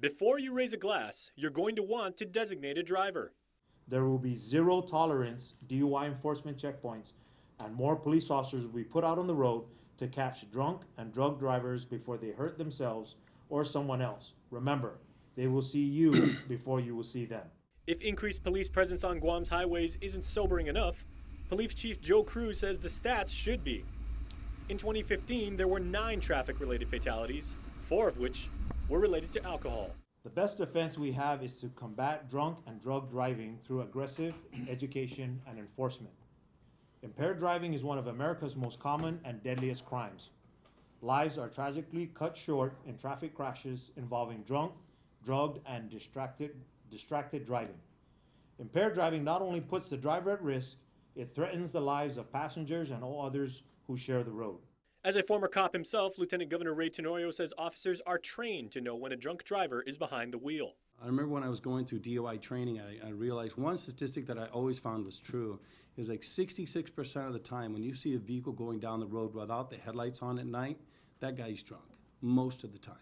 Before you raise a glass, you're going to want to designate a driver. There will be zero tolerance DUI enforcement checkpoints, and more police officers will be put out on the road to catch drunk and drug drivers before they hurt themselves or someone else. Remember, they will see you before you will see them. If increased police presence on Guam's highways isn't sobering enough, Police Chief Joe Cruz says the stats should be. In 2015, there were 9 traffic-related fatalities, 4 of which were related to alcohol. The best defense we have is to combat drunk and drug driving through aggressive education and enforcement. Impaired driving is one of America's most common and deadliest crimes. Lives are tragically cut short in traffic crashes involving drunk, drugged, and distracted driving. Impaired driving not only puts the driver at risk, it threatens the lives of passengers and all others who share the road. As a former cop himself, Lieutenant Governor Ray Tenorio says officers are trained to know when a drunk driver is behind the wheel. I remember when I was going through DUI training, I realized one statistic that I always found was true is like 66% of the time when you see a vehicle going down the road without the headlights on at night, that guy's drunk, most of the time.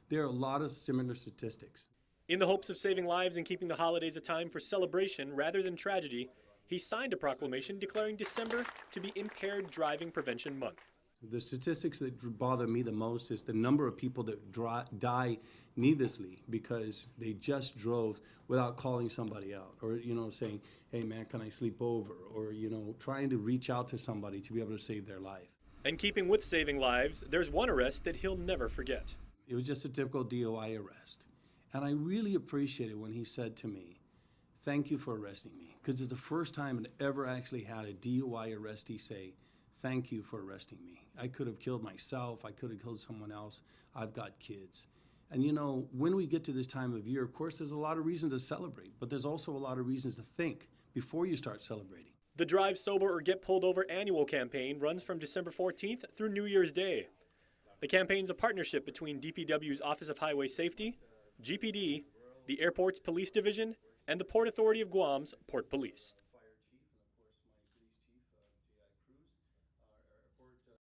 There are a lot of similar statistics. In the hopes of saving lives and keeping the holidays a time for celebration rather than tragedy, he signed a proclamation declaring December to be Impaired Driving Prevention Month. The statistics that bother me the most is the number of people that die needlessly because they just drove without calling somebody out or, saying, hey man, can I sleep over? Or, trying to reach out to somebody to be able to save their life. And keeping with saving lives, there's one arrest that he'll never forget. It was just a typical DUI arrest. And I really appreciated when he said to me, thank you for arresting me. Because it's the first time I ever actually had a DUI arrestee say, thank you for arresting me. I could have killed myself. I could have killed someone else. I've got kids. And when we get to this time of year, of course, there's a lot of reasons to celebrate, but there's also a lot of reasons to think before you start celebrating. The Drive Sober or Get Pulled Over annual campaign runs from December 14th through New Year's Day. The campaign's a partnership between DPW's Office of Highway Safety, GPD, the airport's police division, and the Port Authority of Guam's Port Police.